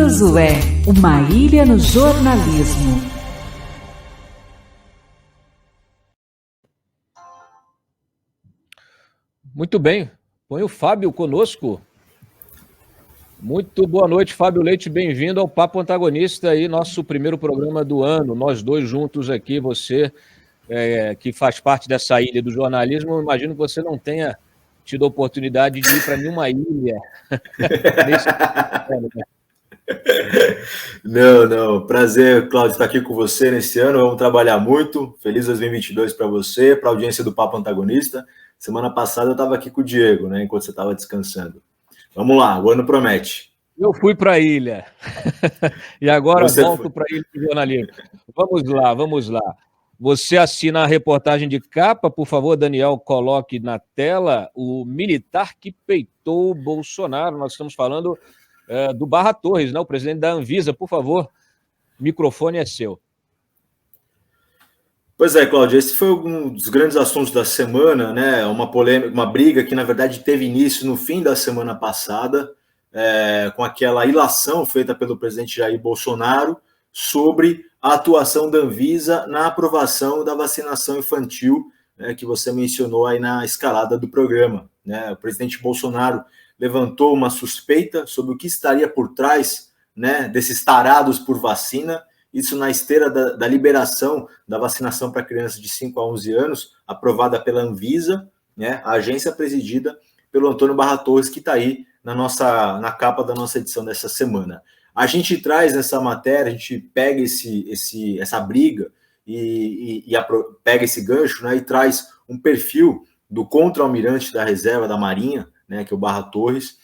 Josué, uma ilha no jornalismo. Muito bem, põe o Fábio conosco. Muito boa noite, Fábio Leite, bem-vindo ao Papo Antagonista, aí, nosso primeiro programa do ano, nós dois juntos aqui, você que faz parte dessa ilha do jornalismo, imagino que você não tenha tido a oportunidade de ir para nenhuma ilha. Não, prazer, Cláudio, estar aqui com você nesse ano, vamos trabalhar muito, feliz 2022 para você, para a audiência do Papo Antagonista. Semana passada eu estava aqui com o Diego, né, enquanto você estava descansando. Vamos lá, o ano promete. Eu fui para a ilha, e agora volto para a ilha do jornalismo. Vamos lá. Você assina a reportagem de capa, por favor, Daniel, coloque na tela o militar que peitou o Bolsonaro. Nós estamos falando do Barra Torres, né, o presidente da Anvisa. Por favor, o microfone é seu. Pois é, Cláudio, esse foi um dos grandes assuntos da semana, né? Uma polêmica, uma briga que, na verdade, teve início no fim da semana passada, com aquela ilação feita pelo presidente Jair Bolsonaro sobre a atuação da Anvisa na aprovação da vacinação infantil, né, que você mencionou aí na escalada do programa, né? O presidente Bolsonaro levantou uma suspeita sobre o que estaria por trás, né, desses tarados por vacina, isso na esteira da liberação da vacinação para crianças de 5 a 11 anos, aprovada pela Anvisa, né, a agência presidida pelo Antônio Barra Torres, que está aí na capa da nossa edição dessa semana. A gente traz nessa matéria, a gente pega essa briga e pega esse gancho, né, e traz um perfil do contra-almirante da reserva da Marinha, né, que é o Barra Torres,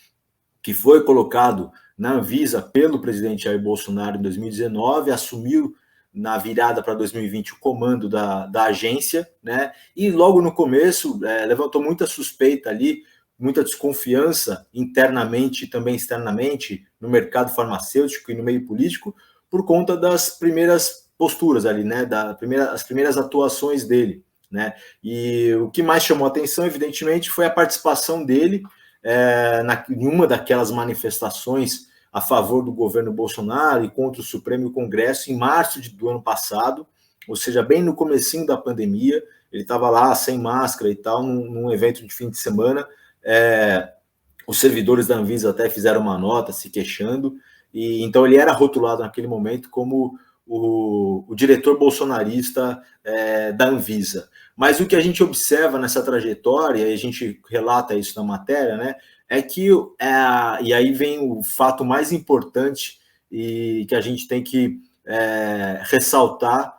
que foi colocado na Anvisa pelo presidente Jair Bolsonaro em 2019, assumiu na virada para 2020 o comando da agência, né? E logo no começo levantou muita suspeita ali, muita desconfiança internamente e também externamente no mercado farmacêutico e no meio político por conta das primeiras posturas ali, né? As primeiras atuações dele, né? E o que mais chamou a atenção, evidentemente, foi a participação dele em uma daquelas manifestações a favor do governo Bolsonaro e contra o Supremo e o Congresso em março do ano passado, ou seja, bem no comecinho da pandemia, ele estava lá sem máscara e tal, num evento de fim de semana, os servidores da Anvisa até fizeram uma nota se queixando, e então ele era rotulado naquele momento como o diretor bolsonarista da Anvisa. Mas o que a gente observa nessa trajetória, e a gente relata isso na matéria, né, é que, e aí vem o fato mais importante e que a gente tem que ressaltar,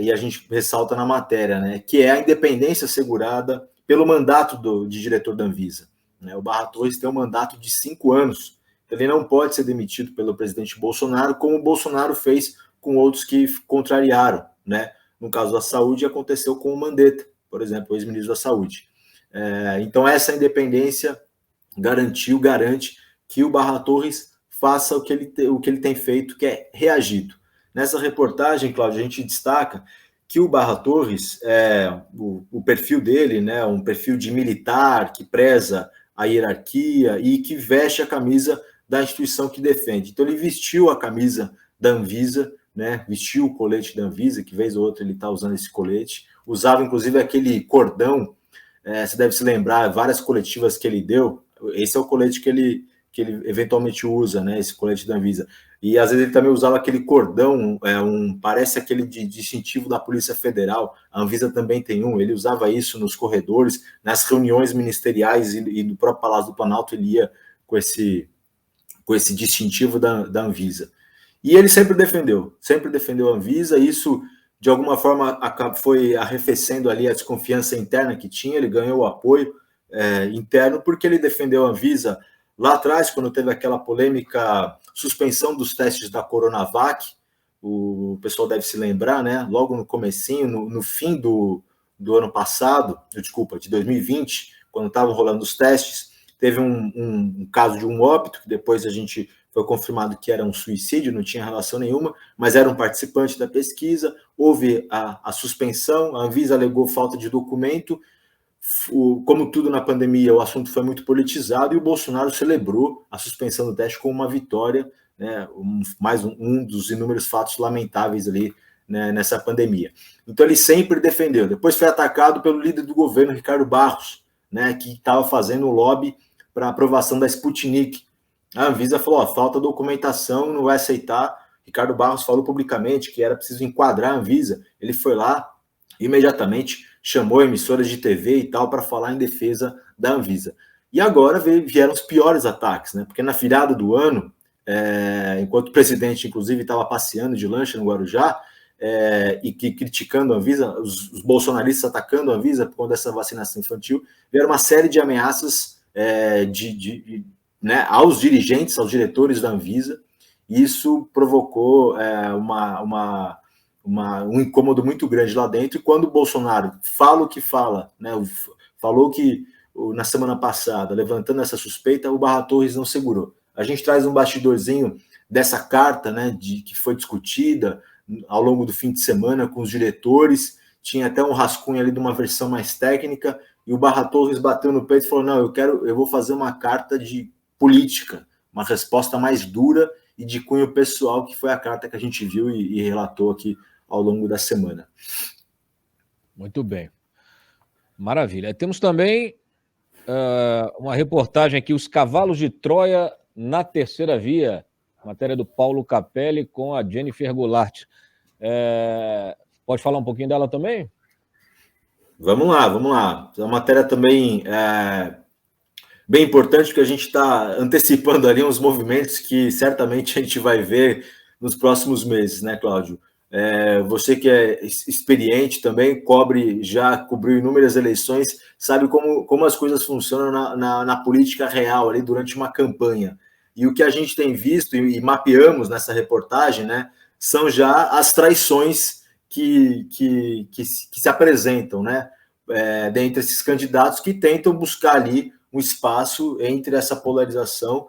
e a gente ressalta na matéria, né, que é a independência assegurada pelo mandato de diretor da Anvisa. Né? O Barra Torres tem um mandato de 5 anos, ele não pode ser demitido pelo presidente Bolsonaro, como o Bolsonaro fez com outros que contrariaram, né? No caso da saúde, aconteceu com o Mandetta, por exemplo, o ex-ministro da Saúde. Então, essa independência garante que o Barra Torres faça o que ele tem feito, que é reagido. Nessa reportagem, Cláudio, a gente destaca que o Barra Torres, o perfil dele, né, um perfil de militar que preza a hierarquia e que veste a camisa da instituição que defende. Então, ele vestiu a camisa da Anvisa, né, vestiu o colete da Anvisa, que vez ou outra ele está usando esse colete, usava inclusive aquele cordão, você deve se lembrar, várias coletivas que ele deu, esse é o colete que ele eventualmente usa, né, esse colete da Anvisa, e às vezes ele também usava aquele cordão, parece aquele de distintivo da Polícia Federal, a Anvisa também tem ele usava isso nos corredores, nas reuniões ministeriais e do próprio Palácio do Planalto, ele ia com esse distintivo da Anvisa. E ele sempre defendeu a Anvisa, e isso, de alguma forma, foi arrefecendo ali a desconfiança interna que tinha, ele ganhou o apoio interno, porque ele defendeu a Anvisa lá atrás, quando teve aquela polêmica suspensão dos testes da Coronavac, o pessoal deve se lembrar, né? Logo no comecinho, no fim do ano passado, de 2020, quando estavam rolando os testes, teve um caso de um óbito, que depois foi confirmado que era um suicídio, não tinha relação nenhuma, mas era um participante da pesquisa, houve a suspensão, a Anvisa alegou falta de documento, como tudo na pandemia, o assunto foi muito politizado e o Bolsonaro celebrou a suspensão do teste como uma vitória né, mais um dos inúmeros fatos lamentáveis ali, né, nessa pandemia. Então ele sempre defendeu. Depois foi atacado pelo líder do governo, Ricardo Barros, né, que estava fazendo um lobby para aprovação da Sputnik. A Anvisa falou, falta documentação, não vai aceitar. Ricardo Barros falou publicamente que era preciso enquadrar a Anvisa. Ele foi lá, imediatamente chamou emissoras de TV e tal para falar em defesa da Anvisa. E agora vieram os piores ataques, né? Porque na virada do ano, enquanto o presidente, inclusive, estava passeando de lancha no Guarujá, e que criticando a Anvisa, os bolsonaristas atacando a Anvisa por conta dessa vacinação infantil, vieram uma série de ameaças né, aos dirigentes, aos diretores da Anvisa. Isso provocou um incômodo muito grande lá dentro, e quando o Bolsonaro fala o que fala, né, falou que na semana passada, levantando essa suspeita, o Barra Torres não segurou. A gente traz um bastidorzinho dessa carta, né, que foi discutida ao longo do fim de semana com os diretores, tinha até um rascunho ali de uma versão mais técnica, e o Barra Torres bateu no peito e falou, não, eu vou fazer uma carta de política, uma resposta mais dura e de cunho pessoal, que foi a carta que a gente viu e relatou aqui ao longo da semana. Muito bem. Maravilha. Temos também uma reportagem aqui, Os Cavalos de Troia na Terceira Via, matéria do Paulo Capelli com a Jennifer Goulart. Pode falar um pouquinho dela também? Vamos lá. É uma matéria também bem importante, porque a gente está antecipando ali uns movimentos que certamente a gente vai ver nos próximos meses, né, Cláudio? Você que é experiente também, já cobriu inúmeras eleições, sabe como as coisas funcionam na política real ali durante uma campanha. E o que a gente tem visto e mapeamos nessa reportagem, né, são já as traições que se apresentam, né, dentre esses candidatos que tentam buscar ali um espaço entre essa polarização,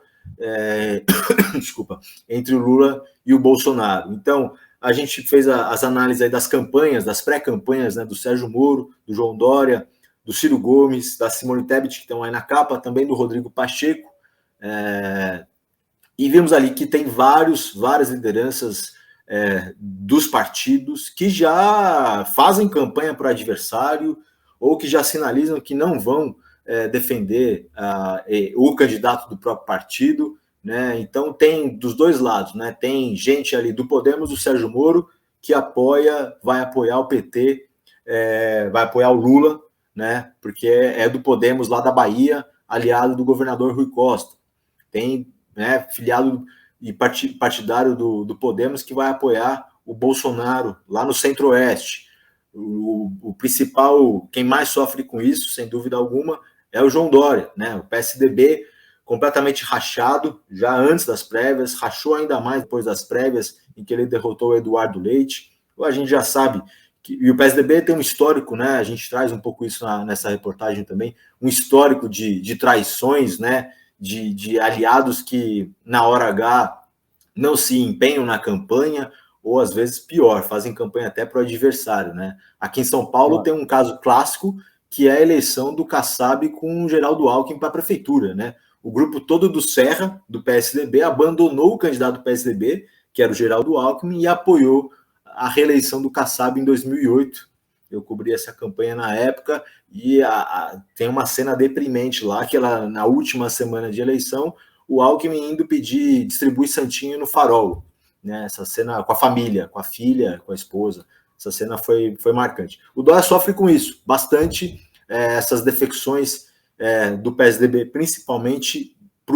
entre o Lula e o Bolsonaro. Então, a gente fez as análises aí das campanhas, das pré-campanhas, né, do Sérgio Moro, do João Dória, do Ciro Gomes, da Simone Tebet, que estão aí na capa, também do Rodrigo Pacheco, e vimos ali que tem várias lideranças dos partidos que já fazem campanha para o adversário ou que já sinalizam que não vão defender o candidato do próprio partido, né? Então tem dos dois lados, né? Tem gente ali do Podemos, do Sérgio Moro, que vai apoiar o PT, vai apoiar o Lula, né? Porque é do Podemos lá da Bahia, aliado do governador Rui Costa. Tem, né, filiado e partidário do Podemos que vai apoiar o Bolsonaro lá no Centro-Oeste. O principal, quem mais sofre com isso, sem dúvida alguma, é o João Dória, né? O PSDB completamente rachado, já antes das prévias, rachou ainda mais depois das prévias, em que ele derrotou o Eduardo Leite. A gente já sabe e o PSDB tem um histórico, né? A gente traz um pouco isso nessa reportagem também, um histórico de traições, né? De aliados que, na hora H, não se empenham na campanha, ou às vezes pior, fazem campanha até para o adversário, né? Aqui em São Paulo tem um caso clássico, que é a eleição do Kassab com o Geraldo Alckmin para a prefeitura, né? O grupo todo do Serra, do PSDB, abandonou o candidato do PSDB, que era o Geraldo Alckmin, e apoiou a reeleição do Kassab em 2008. Eu cobri essa campanha na época, e tem uma cena deprimente lá, que ela, na última semana de eleição, o Alckmin indo distribuir santinho no Farol, né? Essa cena com a família, com a filha, com a esposa. Essa cena foi marcante. O Dória sofre com isso, bastante, essas defecções do PSDB, principalmente para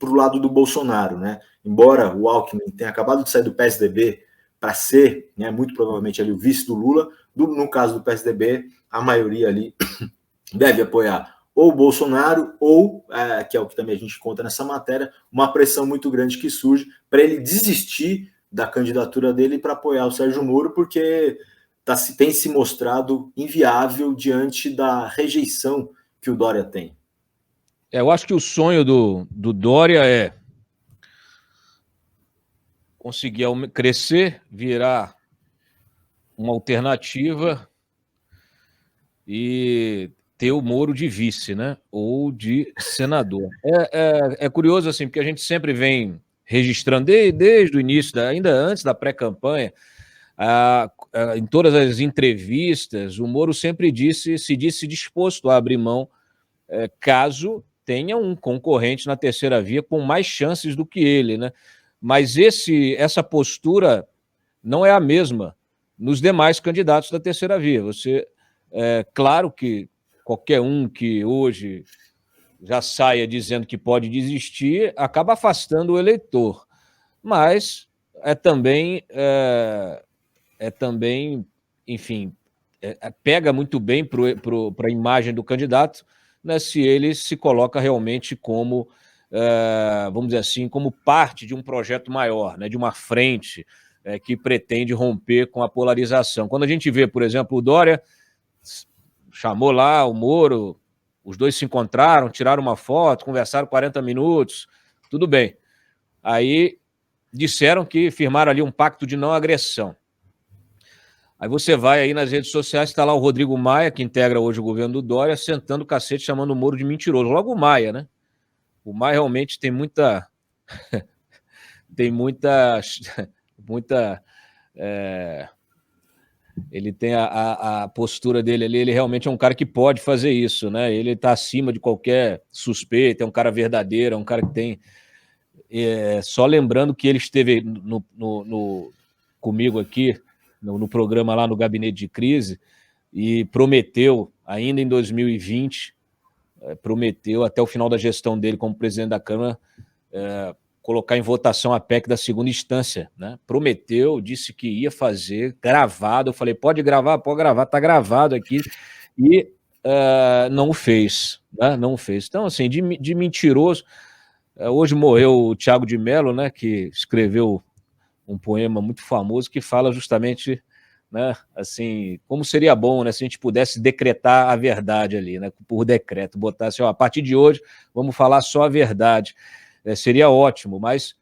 o lado do Bolsonaro, né? Embora o Alckmin tenha acabado de sair do PSDB para ser, né, muito provavelmente ali o vice do Lula, no caso do PSDB, a maioria ali deve apoiar ou o Bolsonaro, ou, que é o que também a gente conta nessa matéria, uma pressão muito grande que surge para ele desistir da candidatura dele para apoiar o Sérgio Moro, porque tem se mostrado inviável diante da rejeição que o Dória tem. Eu acho que o sonho do Dória é conseguir crescer, virar uma alternativa e ter o Moro de vice, né? Ou de senador. É curioso, assim, porque a gente sempre vem registrando desde o início, ainda antes da pré-campanha, em todas as entrevistas, o Moro sempre se disse disposto a abrir mão caso tenha um concorrente na terceira via com mais chances do que ele, né? Mas essa postura não é a mesma nos demais candidatos da terceira via. Claro que qualquer um que hoje já saia dizendo que pode desistir acaba afastando o eleitor, mas também, enfim, pega muito bem para a imagem do candidato, né, se ele se coloca realmente como, vamos dizer assim, como parte de um projeto maior, né, de uma frente que pretende romper com a polarização. Quando a gente vê, por exemplo, o Dória chamou lá o Moro, os dois se encontraram, tiraram uma foto, conversaram 40 minutos, tudo bem. Aí disseram que firmaram ali um pacto de não agressão. Aí você vai aí nas redes sociais, está lá o Rodrigo Maia, que integra hoje o governo do Dória, sentando o cacete, chamando o Moro de mentiroso. Logo o Maia, né? O Maia realmente tem muita... ele tem a postura dele ali, ele realmente é um cara que pode fazer isso, né? Ele está acima de qualquer suspeita, é um cara verdadeiro, é um cara que tem... só lembrando que ele esteve comigo aqui, no programa lá no Gabinete de Crise, e prometeu, ainda em 2020, prometeu até o final da gestão dele como presidente da Câmara, colocar em votação a PEC da segunda instância, né? Prometeu, disse que ia fazer, gravado. Eu falei, pode gravar, tá gravado aqui, e não o fez, né? Não o fez. Então, assim, de mentiroso. Hoje morreu o Thiago de Mello, né, que escreveu um poema muito famoso que fala justamente, né, assim, como seria bom, né, se a gente pudesse decretar a verdade ali, né, por decreto, botar assim, ó, a partir de hoje vamos falar só a verdade. Seria ótimo, mas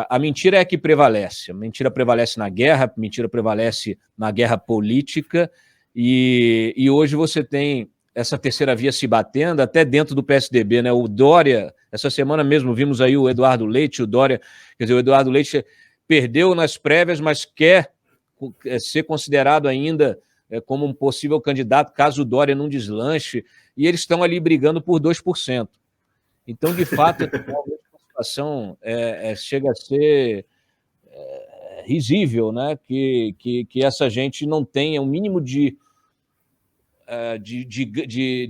a mentira é a que prevalece. A mentira prevalece na guerra, a mentira prevalece na guerra política, e hoje você tem essa terceira via se batendo até dentro do PSDB, né? O Dória, essa semana mesmo vimos aí o Eduardo Leite, o Dória, quer dizer, o Eduardo Leite perdeu nas prévias, mas quer ser considerado ainda como um possível candidato caso o Dória não deslanche, e eles estão ali brigando por 2%. Então, de fato, a situação chega a ser risível, né? Que essa gente não tenha um mínimo de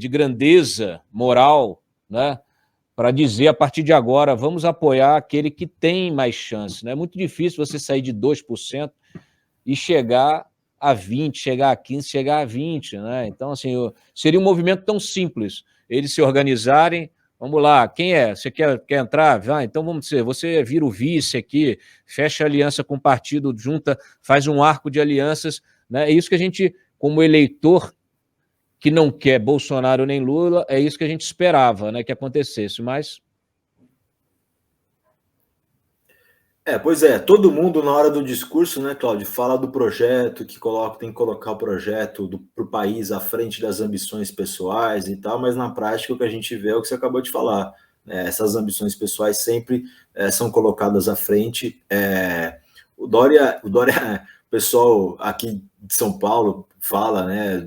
grandeza moral, né? Para dizer, a partir de agora, vamos apoiar aquele que tem mais chance, né? É muito difícil você sair de 2% e chegar a 20%, chegar a 15%, chegar a 20%, né? Então, assim, seria um movimento tão simples, eles se organizarem. Vamos lá, quem é? Você quer entrar? Vai, então vamos dizer, você vira o vice aqui, fecha aliança com o partido, junta, faz um arco de alianças, né? É isso que a gente, como eleitor que não quer Bolsonaro nem Lula, é isso que a gente esperava, né, que acontecesse, mas... Pois é, todo mundo na hora do discurso, né, Cláudio, fala do projeto, tem que colocar o projeto para o país à frente das ambições pessoais e tal, mas na prática o que a gente vê é o que você acabou de falar, né? Essas ambições pessoais sempre são colocadas à frente. O Dória, o pessoal aqui de São Paulo fala, né,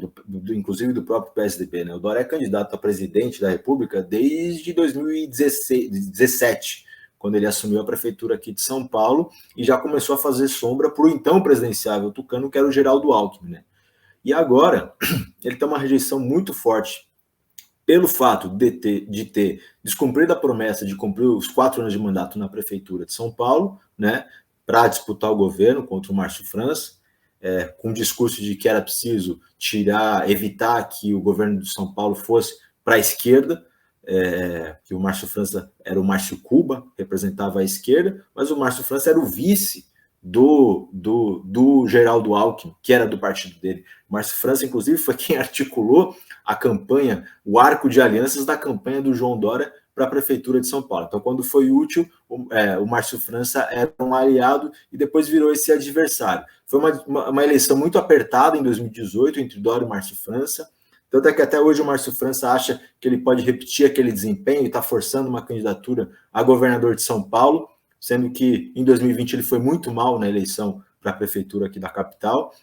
inclusive do próprio PSDB, né? O Dória é candidato a presidente da República desde 2017, quando ele assumiu a prefeitura aqui de São Paulo, e já começou a fazer sombra para o então presidenciável tucano, que era o Geraldo Alckmin, né? E agora, ele tem uma rejeição muito forte pelo fato de ter descumprido a promessa de cumprir os 4 anos de mandato na prefeitura de São Paulo, né, para disputar o governo contra o Márcio França, com o discurso de que era preciso evitar que o governo de São Paulo fosse para a esquerda, que o Márcio França era o Márcio Cuba, representava a esquerda, mas o Márcio França era o vice do Geraldo Alckmin, que era do partido dele. O Márcio França, inclusive, foi quem articulou a campanha, o arco de alianças da campanha do João Dória para a prefeitura de São Paulo. Então, quando foi útil, o Márcio França era um aliado e depois virou esse adversário. Foi uma eleição muito apertada em 2018 entre Dória e Márcio França. Tanto é que até hoje o Márcio França acha que ele pode repetir aquele desempenho e está forçando uma candidatura a governador de São Paulo. sendo que em 2020 ele foi muito mal na eleição para a prefeitura aqui da capital,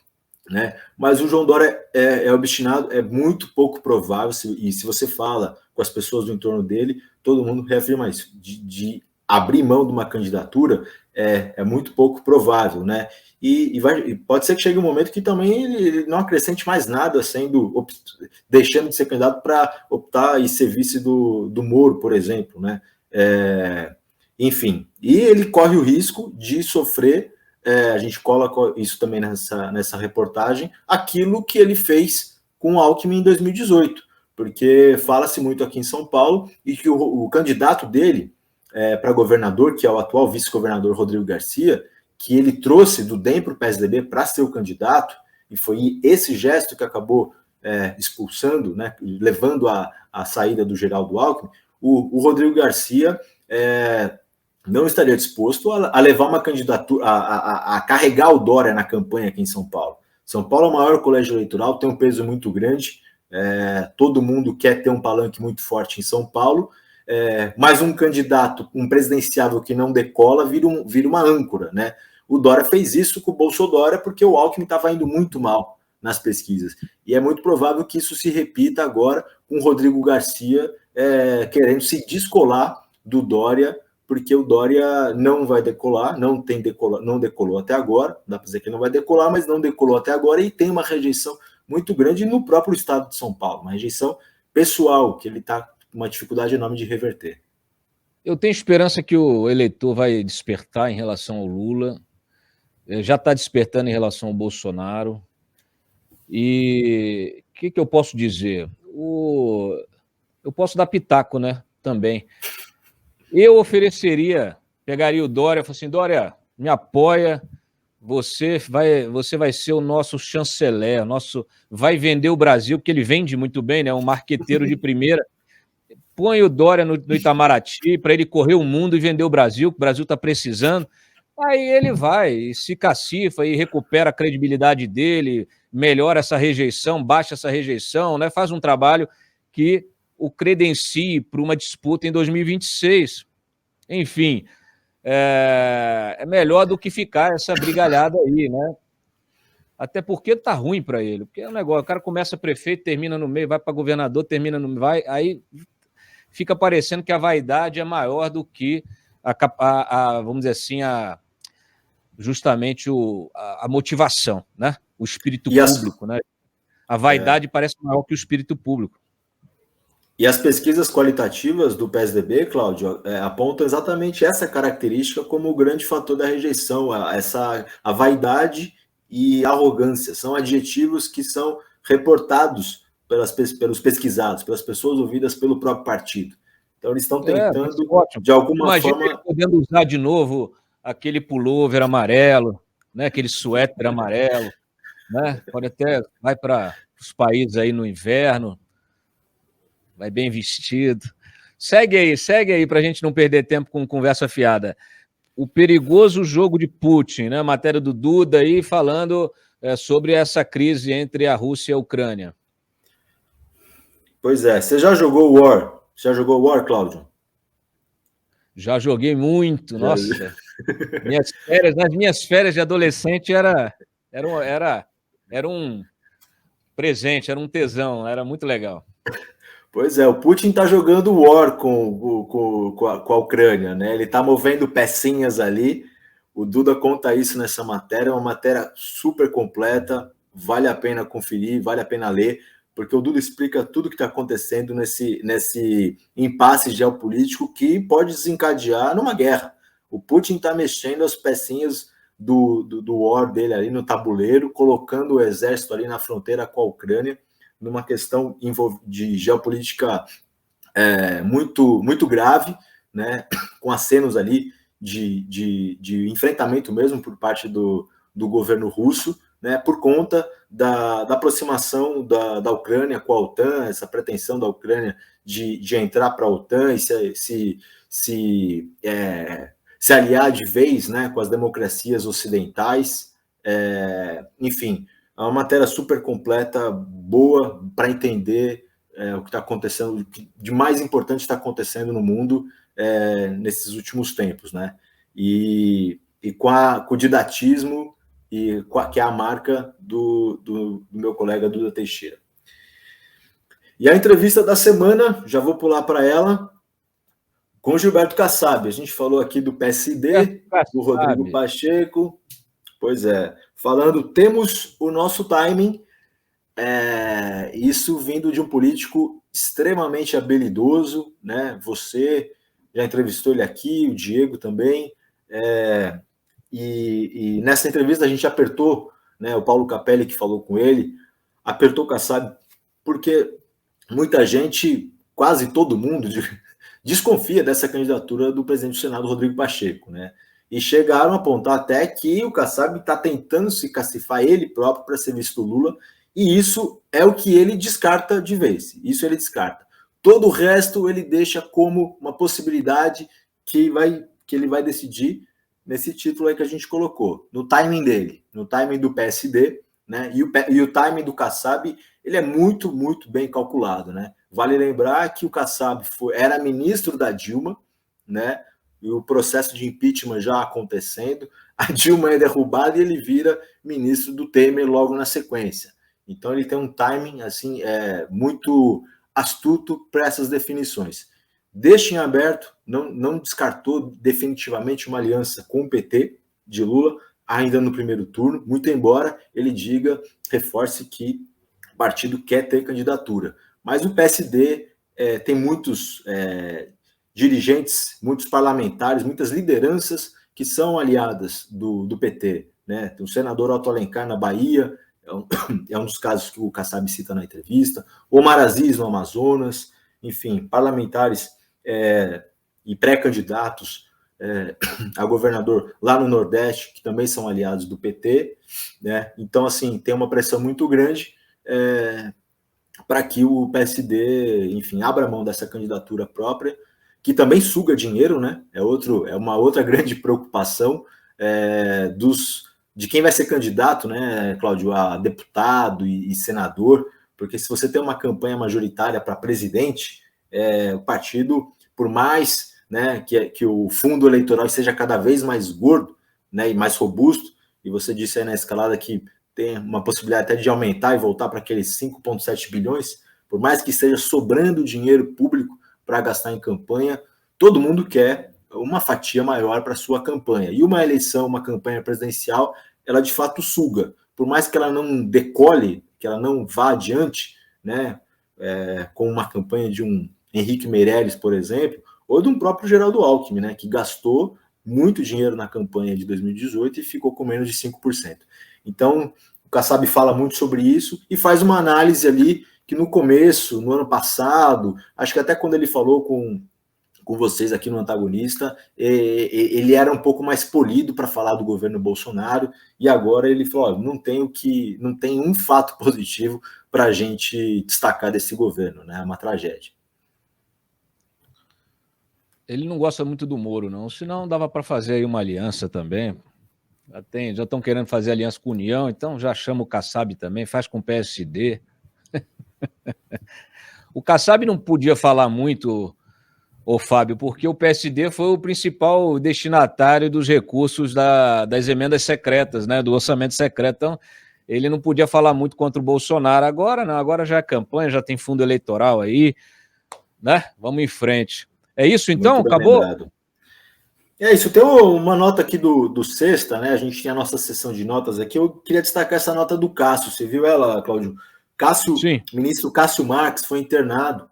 né? Mas o João Dória é obstinado, é muito pouco provável, e se você fala com as pessoas do entorno dele, todo mundo reafirma isso, de abrir mão de uma candidatura é muito pouco provável, né? E pode ser que chegue um momento que também ele não acrescente mais nada, deixando de ser candidato para optar e ser vice do Moro, por exemplo, né? Enfim, e ele corre o risco de sofrer, a gente coloca isso também nessa reportagem, aquilo que ele fez com o Alckmin em 2018, porque fala-se muito aqui em São Paulo e que o candidato dele para governador, que é o atual vice-governador Rodrigo Garcia, que ele trouxe do DEM para o PSDB para ser o candidato, e foi esse gesto que acabou expulsando, né, levando a saída do Geraldo Alckmin. O Rodrigo Garcia não estaria disposto a levar uma candidatura, a carregar o Dória na campanha aqui em São Paulo. São Paulo é o maior colégio eleitoral, tem um peso muito grande, todo mundo quer ter um palanque muito forte em São Paulo, mas um candidato, um presidenciável que não decola, vira uma âncora, né? O Dória fez isso com o Bolsonaro porque o Alckmin estava indo muito mal nas pesquisas. E é muito provável que isso se repita agora com o Rodrigo Garcia querendo se descolar do Dória, porque o Dória não vai decolar, não decolou até agora, dá para dizer que não vai decolar, mas não decolou até agora e tem uma rejeição muito grande no próprio estado de São Paulo, uma rejeição pessoal, que ele está com uma dificuldade enorme de reverter. Eu tenho esperança que o eleitor vai despertar em relação ao Lula, já está despertando em relação ao Bolsonaro, e o que eu posso dizer? Eu posso dar pitaco, né, também. Eu pegaria o Dória e falaria assim, Dória, me apoia, você vai ser o nosso chanceler, vai vender o Brasil, porque ele vende muito bem, né, um marqueteiro de primeira. Põe o Dória no Itamaraty para ele correr o mundo e vender o Brasil, que o Brasil está precisando. Aí ele vai e se cacifa e recupera a credibilidade dele, melhora essa rejeição, baixa essa rejeição, né? Faz um trabalho que o credencie para uma disputa em 2026. Enfim, é melhor do que ficar essa brigalhada aí, né? Até porque tá ruim para ele. Porque é um negócio, o cara começa prefeito, termina no meio, vai para governador, termina no meio, aí fica parecendo que a vaidade é maior do que vamos dizer assim, justamente a motivação, né? O espírito público, né? A vaidade parece maior que o espírito público. E as pesquisas qualitativas do PSDB, Cláudio, apontam exatamente essa característica como o grande fator da rejeição, a vaidade e arrogância. São adjetivos que são reportados pelos pesquisados, pelas pessoas ouvidas pelo próprio partido. Então, eles estão tentando, de alguma forma... Imagina podendo usar de novo aquele pullover amarelo, né? Aquele suéter amarelo, né? Pode até vai para os países aí no inverno, vai bem vestido. Segue aí para a gente não perder tempo com conversa fiada. O perigoso jogo de Putin, né? Matéria do Duda aí falando sobre essa crise entre a Rússia e a Ucrânia. Pois é. Você já jogou War? Cláudio? Já joguei muito, nossa. Nas minhas férias de adolescente era um presente, era um tesão, era muito legal. Pois é, o Putin está jogando War com a Ucrânia, né? Ele está movendo pecinhas ali. O Duda conta isso nessa matéria, é uma matéria super completa, vale a pena conferir, vale a pena ler, porque o Duda explica tudo o que está acontecendo nesse impasse geopolítico que pode desencadear numa guerra. O Putin está mexendo as pecinhas do War dele ali no tabuleiro, colocando o exército ali na fronteira com a Ucrânia, numa questão de geopolítica muito, muito grave, né, com acenos ali de enfrentamento mesmo por parte do governo russo, né, por conta da aproximação da Ucrânia com a OTAN, essa pretensão da Ucrânia de entrar para a OTAN e se aliar de vez, né, com as democracias ocidentais, enfim, é uma matéria super completa, boa para entender o que está acontecendo, o que de mais importante está acontecendo no mundo nesses últimos tempos, né? e com o didatismo que é a marca do meu colega Duda Teixeira. E a entrevista da semana, já vou pular para ela, com Gilberto Kassab. A gente falou aqui do PSD, do Rodrigo Pacheco. Pois é, falando, temos o nosso timing, isso vindo de um político extremamente habilidoso, né? Você já entrevistou ele aqui, o Diego também, e nessa entrevista a gente apertou, né, o Paulo Capelli, que falou com ele, apertou o Kassab, porque muita gente, quase todo mundo, desconfia dessa candidatura do presidente do Senado, Rodrigo Pacheco, né? E chegaram a apontar até que o Kassab está tentando se cacifar ele próprio para ser visto Lula, e isso é o que ele descarta de vez. Isso ele descarta. Todo o resto ele deixa como uma possibilidade que ele vai decidir nesse título aí que a gente colocou, no timing dele, no timing do PSD, né? E o timing do Kassab, ele é muito, muito bem calculado, né? Vale lembrar que o Kassab era ministro da Dilma, né? E o processo de impeachment já acontecendo, a Dilma é derrubada e ele vira ministro do Temer logo na sequência. Então ele tem um timing assim muito astuto para essas definições. Deixa em aberto, não descartou definitivamente uma aliança com o PT de Lula, ainda no primeiro turno, muito embora ele reforce que o partido quer ter candidatura. Mas o PSD tem muitos dirigentes, muitos parlamentares, muitas lideranças que são aliadas do PT, né? Tem o senador Otto Alencar na Bahia, é um dos casos que o Kassab cita na entrevista, Omar Aziz no Amazonas, enfim, parlamentares e pré-candidatos a governador lá no Nordeste, que também são aliados do PT, né? Então, assim, tem uma pressão muito grande para que o PSD, enfim, abra mão dessa candidatura própria, que também suga dinheiro, né? É uma outra grande preocupação de quem vai ser candidato, né, Cláudio, a deputado e senador, porque se você tem uma campanha majoritária para presidente, o partido, por mais, né, que o fundo eleitoral seja cada vez mais gordo, né, e mais robusto, e você disse aí na escalada que tem uma possibilidade até de aumentar e voltar para aqueles 5,7 bilhões, por mais que esteja sobrando dinheiro público para gastar em campanha, todo mundo quer uma fatia maior para sua campanha. E uma eleição, uma campanha presidencial, ela de fato suga. Por mais que ela não decole, que ela não vá adiante, né, com uma campanha de um Henrique Meirelles, por exemplo, ou de um próprio Geraldo Alckmin, né, que gastou muito dinheiro na campanha de 2018 e ficou com menos de 5%. Então, o Kassab fala muito sobre isso e faz uma análise ali que no começo, no ano passado, acho que até quando ele falou com vocês aqui no Antagonista, ele era um pouco mais polido para falar do governo Bolsonaro, e agora ele falou, não tem um fato positivo para a gente destacar desse governo, né? É uma tragédia. Ele não gosta muito do Moro, não, senão dava para fazer aí uma aliança também. Já estão querendo fazer aliança com a União, então já chama o Kassab também, faz com o PSD. O Kassab não podia falar muito, Fábio, porque o PSD foi o principal destinatário dos recursos das emendas secretas, né, do orçamento secreto. Então, ele não podia falar muito contra o Bolsonaro. Agora não, agora já é campanha, já tem fundo eleitoral aí, né? Vamos em frente. É isso então? Acabou? Lembrado. É isso, tem uma nota aqui do Sexta, né? A gente tinha a nossa sessão de notas aqui. Eu queria destacar essa nota do Cássio. Você viu ela, Cláudio? Sim. O ministro Cássio Marques foi internado,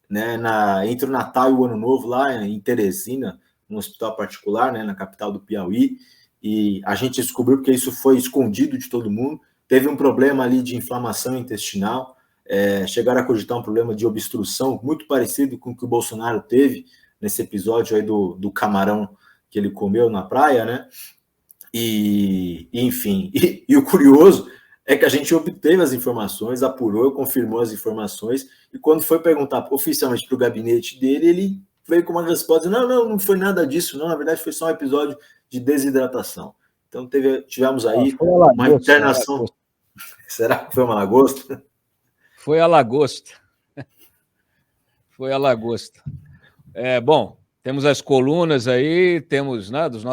né, entre o Natal e o Ano Novo, lá em Teresina, num hospital particular, né, na capital do Piauí. E a gente descobriu que isso foi escondido de todo mundo. Teve um problema ali de inflamação intestinal. Chegaram a cogitar um problema de obstrução, muito parecido com o que o Bolsonaro teve nesse episódio aí do camarão que ele comeu na praia, né? Enfim, e o curioso é que a gente obteve as informações, apurou, confirmou as informações, e quando foi perguntar oficialmente para o gabinete dele, ele veio com uma resposta, não foi nada disso, não, na verdade foi só um episódio de desidratação. Então tivemos aí uma internação. Será que foi uma lagosta? Foi a lagosta. Bom, Temos as colunas aí, temos, né, dos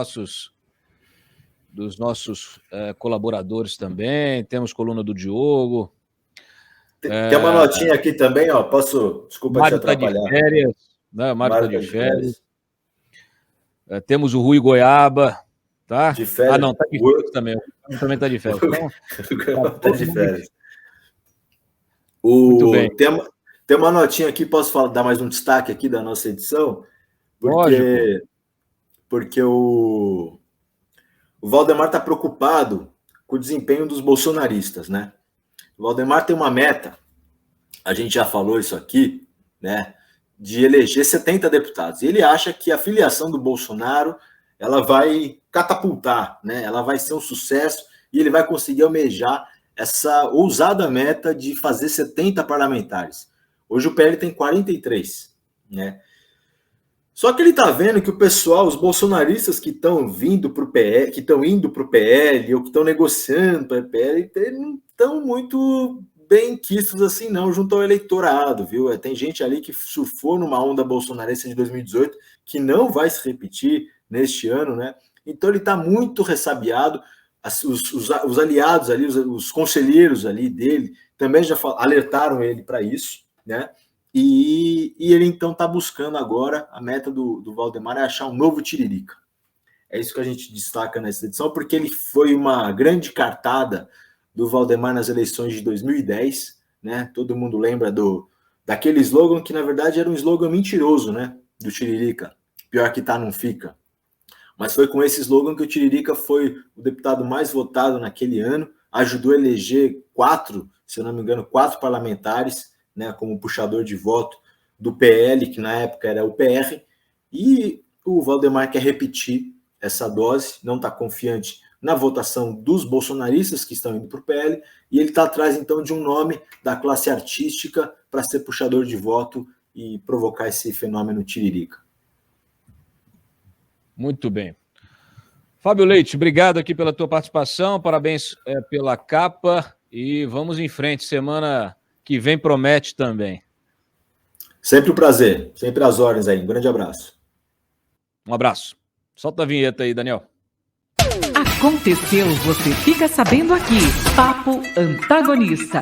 nossos colaboradores também, temos coluna do Diogo. Tem uma notinha aqui também, ó. Desculpa Mário te atrapalhar. Tá de férias, né? Mário tá de de férias. Temos o Rui Goiaba, tá? De férias. Não, tá de férias também. Também tá de férias. Então, tá de férias. Muito bem. Tem uma notinha aqui, posso dar mais um destaque aqui da nossa edição? Porque o Valdemar está preocupado com o desempenho dos bolsonaristas, né? O Valdemar tem uma meta, a gente já falou isso aqui, né? De eleger 70 deputados. E ele acha que a filiação do Bolsonaro ela vai catapultar, né? Ela vai ser um sucesso e ele vai conseguir almejar essa ousada meta de fazer 70 parlamentares. Hoje o PL tem 43, né? Só que ele está vendo que o pessoal, os bolsonaristas que estão vindo para o PL, que estão indo para o PL ou que estão negociando para o PL, não estão muito bem quistos assim não, junto ao eleitorado, viu? Tem gente ali que surfou numa onda bolsonarista de 2018 que não vai se repetir neste ano, né? Então ele está muito ressabiado. Os aliados ali, os conselheiros ali dele também já alertaram ele para isso, né? E ele então está buscando agora, a meta do Valdemar é achar um novo Tiririca. É isso que a gente destaca nessa edição, porque ele foi uma grande cartada do Valdemar nas eleições de 2010, né? Todo mundo lembra daquele slogan que, na verdade, era um slogan mentiroso, né? Do Tiririca. Pior que tá, não fica. Mas foi com esse slogan que o Tiririca foi o deputado mais votado naquele ano, ajudou a eleger 4 parlamentares, né, como puxador de voto do PL, que na época era o PR, e o Valdemar quer repetir essa dose, não está confiante na votação dos bolsonaristas que estão indo para o PL, e ele está atrás, então, de um nome da classe artística para ser puxador de voto e provocar esse fenômeno Tiririca. Muito bem. Fábio Leite, obrigado aqui pela tua participação, parabéns pela capa, e vamos em frente, semana que vem promete também. Sempre um prazer, sempre às ordens aí. Um grande abraço. Um abraço. Solta a vinheta aí, Daniel. Aconteceu, você fica sabendo aqui. Papo Antagonista.